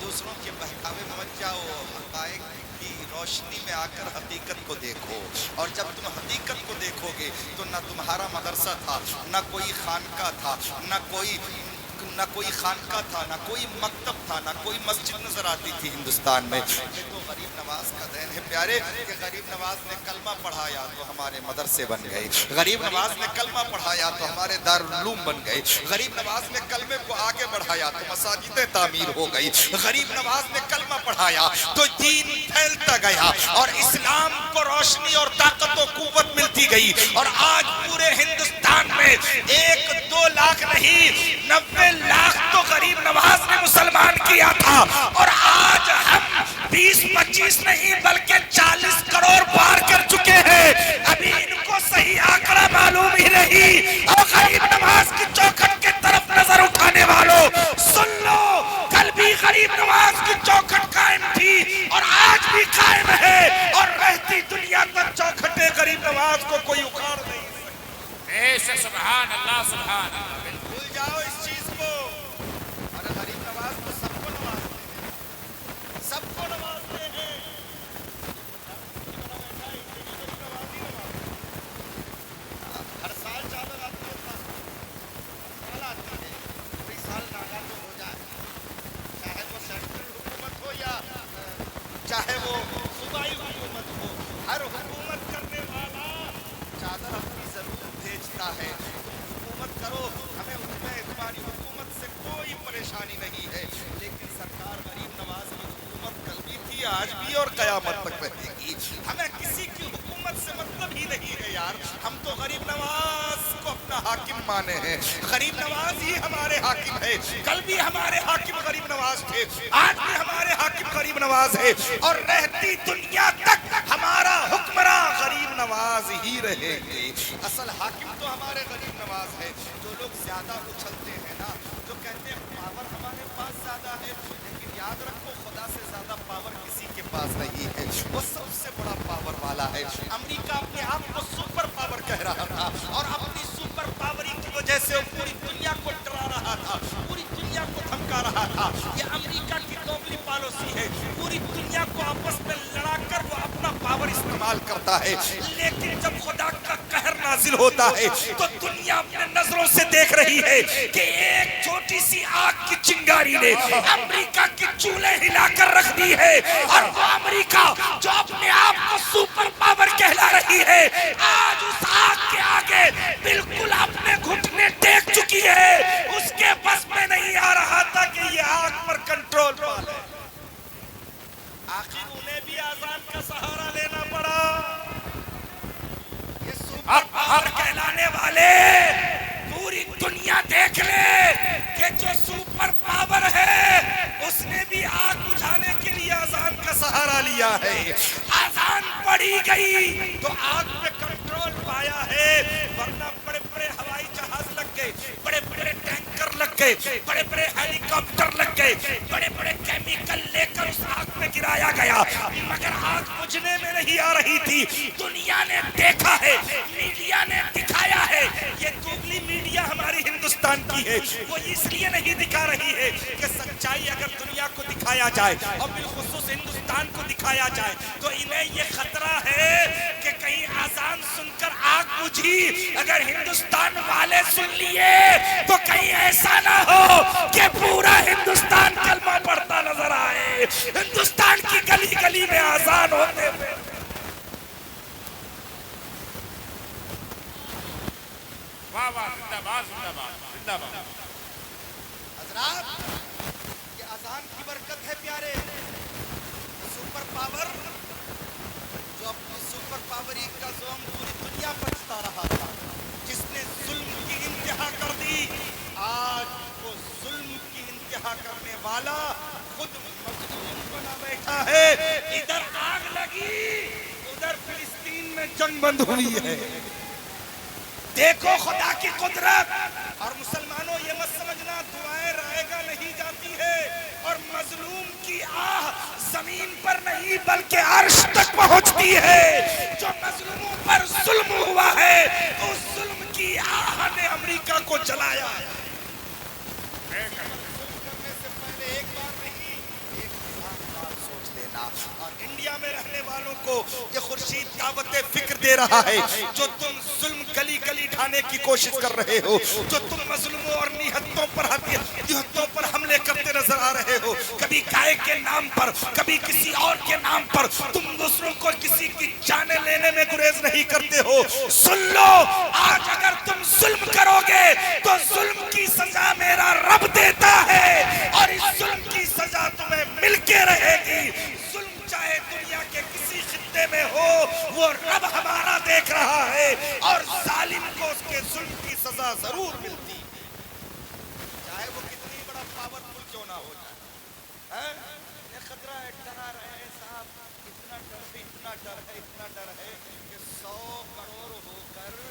دوسروں کے بہکاوے میں مت جاؤ، حقائق کی روشنی میں آ کر حقیقت کو دیکھو، اور جب تم حقیقت کو دیکھو گے تو نہ تمہارا مدرسہ تھا، نہ کوئی خانقاہ تھا، نہ کوئی خانقاہ تھا، نہ کوئی مکتب تھا، نہ کوئی مسجد نظر آتی تھی ہندوستان میں۔ یہ تو غریب نواز کا دین ہے پیارے کہ غریب نواز نے کلمہ پڑھایا تو ہمارے مدرسے بن گئے، غریب نواز نے کلمہ پڑھایا تو ہمارے دارالعلوم بن گئے، غریب نواز نے کلمے کو آگے بڑھایا تو مساجدیں تعمیر ہو گئی، غریب نواز نے کلمہ پڑھایا تو دین پھیلتا گیا اور اسلام کو روشنی اور طاقت و قوت ملتی گئی، اور آج پورے ہندوستان میں 1-2 لاکھ نہیں 90 لاکھ تو غریب نواز نے مسلمان کیا تھا، اور آج ہم 20-25 نہیں بلکہ 40 کروڑ پار کر چکے ہیں۔ ابھی ان کو صحیح آنکڑا معلوم ہی نہیں، اور غریب نواز کی چوکھٹ کے طرف نظر اٹھانے والوں سن لو، کل بھی غریب نواز کی چوکھٹ قائم تھی اور آج بھی قائم ہے، اور رہتی دنیا تک چوکھٹیں غریب نواز کو کوئی اکھاڑ نہیں سکتا۔ بے شک، سبحان اللہ سبحان اللہ۔ بھول جاؤ اس چیز کو، اور غریب نواز تو سب کو نوازتے ہیں، سب کو نوازتے ہیں۔ ہر سال چادر آتی ہے، ہر سال آتی ہے، کوئی سال نالا تو ہو جائے، چاہے وہ سینٹرل حکومت ہو یا چاہے وہ صوبائی حکومت ہو، ہر حکومت کرنے والا چادر اپنی ضرور بھیجتا ہے۔ حکومت کرو، ہمیں ان میں تمہاری حکومت سے کوئی پریشانی نہیں ہے، لیکن سرکار غریب نواز کی حکومت کل بھی تھی، آج بھی اور قیامت تک رہے گی۔ ہمیں کسی کی حکومت سے مطلب ہی نہیں ہے یار، ہم تو غریب نواز کو اپنا حاکم مانے ہیں، غریب نواز ہی ہمارے حاکم ہے۔ کل بھی ہمارے حاکم غریب نواز تھے، آج بھی ہمارے حاکم غریب نواز ہے، اور رہتی دنیا تک ہمارا حکمراں غریب نواز ہی رہے گے۔ اصل حاکم تو ہمارے غریب نواز ہے۔ جو لوگ زیادہ اچھلتے ہیں نا، جو کہتے ہیں پاور ہمارے پاس زیادہ ہے، لیکن یاد رکھو خدا سے زیادہ پاور کسی کے پاس نہیں ہے، وہ سب سے بڑا پاور والا ہے۔ امریکہ اپنے آپ کو سپر پاور کہہ رہا تھا، اور اپنی سپر پاوری کی وجہ سے وہ پوری دنیا کو ڈرا رہا تھا، پوری دنیا کو دھمکا رہا تھا۔ یہ امریکہ کی دوگلی پالیسی ہے، پوری دنیا کو آپس میں لڑا کر وہ اپنا پاور استعمال کرتا ہے، لیکن جب خدا کا قہر نازل ہوتا ہے تو دنیا اپنے نظروں سے دیکھ رہی ہے کہ ایک چھوٹی سی آگ کی چنگاری نے امریکہ کی چولہے ہلا کر رکھ دی ہے، اور وہ امریکہ جو اپنے آپ کو سپر پاور کہلا رہی ہے آج اس آگ کے آگے بالکل اپنے گھٹنے ٹیک چکی ہے، اس کے بس میں نہیں آ رہا تھا کہ یہ آگ پر کنٹرول پا لے۔ آخر انہیں بھی آزان کا سہارا لینا پڑا۔ یہ سپر پاور کہلانے والے پوری دنیا دیکھ لے کہ جو سپر پاور ہے اس نے بھی آگ بجھانے کے لیے آزان کا سہارا لیا ہے۔ آزان پڑی گئی تو آگ پہ کنٹرول پایا ہے، ورنہ بڑے بڑے ہوائی جہاز لگ گئے، بڑے بڑے ٹینکر لگ گئے، بڑے بڑے ہیلی کاپٹر لگ گئے، بڑے بڑے کیمیکل لے کر اس آگ میں گرایا گیا، مگر آگ بجھنے میں نہیں آ رہی تھی۔ دنیا نے دیکھا ہے، میڈیا نے دکھایا ہے، یہ دوگلی میڈیا ہماری ہندوستان کی ہے، وہ اس لیے نہیں دکھا رہی ہے کہ سچائی اگر دنیا کو دکھایا جائے اور بالخصوص ہندوستان کو دکھایا جائے تو انہیں یہ خطرہ ہے کہ کہیں آزان سن کر آگ بجھی اگر ہندوستان والے سن لیے تو کہیں ایسا نہ ہو کہ پورا ہندوستان کلمہ پڑھتا نظر آئے، ہندوستان کی گلی گلی میں آزان ہوتے ہوئے۔ واہ واہ، زندہ باد زندہ باد زندہ باد۔ حضرات یہ اذان کی برکت ہے پیارے، سپر پاور جو اپنی سپر پاوری کا زوم پوری دنیا پر جتا رہا تھا، جس نے ظلم کی انتہا کر دی، آج وہ ظلم کی انتہا کرنے والا خود مظلوم بنا بیٹھا ہے۔ ادھر آگ لگی، ادھر فلسطین میں جنگ بند ہوئی ہے۔ دیکھو خدا کی قدرت، اور مسلمانوں یہ مت سمجھنا دعائیں رائے گا نہیں جاتی ہے، اور مظلوم کی آہ زمین پر نہیں بلکہ عرش تک پہنچتی ہے۔ جو مظلوموں پر ظلم ہوا ہے اس ظلم کی آہ نے امریکہ کو جلایا ہے۔ ظلم کرنے سے پہلے ایک بار نہیں والوں کو یہ خورشید دعوت فکر دے رہا ہے. جو تم ظلم گلی گلی ڈھانے کی کوشش کر رہے ہو, جو تم مظلوموں اور نہتوں پر حملے کرتے نظر آ رہے ہو, کبھی گائے کے نام پر, کبھی کسی اور کے نام پر, تم دوسروں کو کسی کی جانیں لینے میں گریز نہیں کرتے ہو. سن لو, آج اگر تم ظلم کرو گے تو ظلم کی سزا میرا رب دیتا ہے, اور اس ظلم کی سزا تمہیں مل کے رہے گی. ظلم چاہے دنیا کے کسی خطے میں ہو, وہ رب ہمارا دیکھ رہا ہے, اور ظالم کو اس کے ظلم کی سزا ضرور ملتی ہے, چاہے وہ کتنی بڑا پاورفل کیوں نہ ہو جائے. یہ خطرہ ہے, ڈرا رہے ہیں صاحب, اتنا ڈر ہے کہ 100 کروڑ ہو کر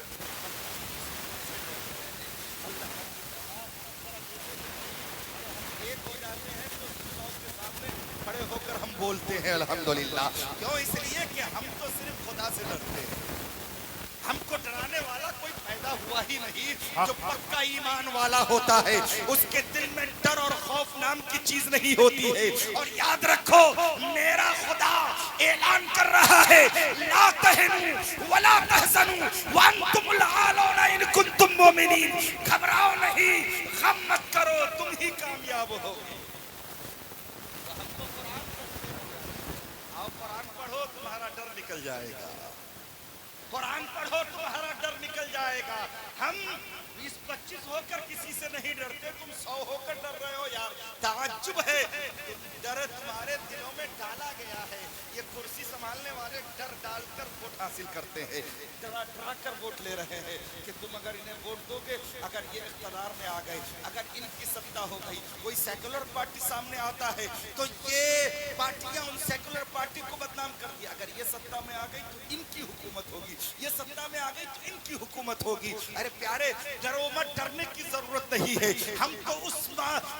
ایک ہو جاتے ہیں تو 100 کے سامنے کھڑے ہو کر ہم بولتے ہیں الحمدللہ. کیوں؟ اس لیے کہ ہم تو صرف خدا سے ڈرتے ہیں. ہم کو ڈرانے والا کوئی پیدا ہوا ہی نہیں. جو پکا ایمان والا ہوتا ہے اس کے دل میں ڈر اور خوف نام کی چیز نہیں ہوتی ہے. اور یاد رکھو, میرا خدا اعلان کر رہا ہے, لا تہنوا ولا تحزنوا وانتم الاعلون ان کنتم مؤمنین. گھبراؤ نہیں, غم مت کرو, تم ہی کامیاب ہو. آؤ قرآن پڑھو, تمہارا ڈر نکل جائے گا. قرآن پڑھو, تمہارا ڈر نکل جائے گا. ہم 20-25 ہو کر کسی سے نہیں ڈرتے, تم 100 ہو کر ڈر رہے ہو. یار تعجب ہے, ڈر تمہارے دلوں میں ڈالا گیا ہے. یہ کرسی سنبھالنے والے ڈر ڈال کر ووٹ حاصل کرتے ہیں, ڈرا ڈرا کر ووٹ لے رہے ہیں کہ تم اگر انہیں ووٹ دو گے, اگر یہ اقتدار میں آ گئے, اگر ان کی ستا ہو گئی, کوئی سیکولر پارٹی سامنے آتا ہے تو یہ پارٹیاں ان سیکولر پارٹی کو بدنام کر دیا. اگر یہ ستا میں آ گئی تو ان کی حکومت ہوگی, یہ ستا میں آ گئی تو ان کی حکومت ہوگی. ارے پیارے, ڈرو مت, ڈرنے کی ضرورت نہیں ہے. ہم تو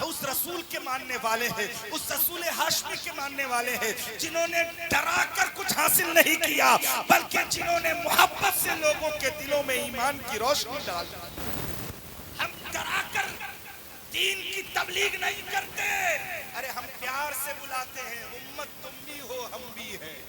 اس رسول کے ماننے والے ہیں, اس رسول ہاشمی کے ماننے والے ہیں, جنہوں نے ڈرا کر کچھ حاصل نہیں کیا, بلکہ جنہوں نے محبت سے لوگوں کے دلوں میں ایمان کی روشنی ڈال. ہم ڈرا کر دین کی تبلیغ نہیں کرتے, ارے ہم پیار سے بلاتے ہیں. امت تم بھی ہو, ہم بھی ہیں.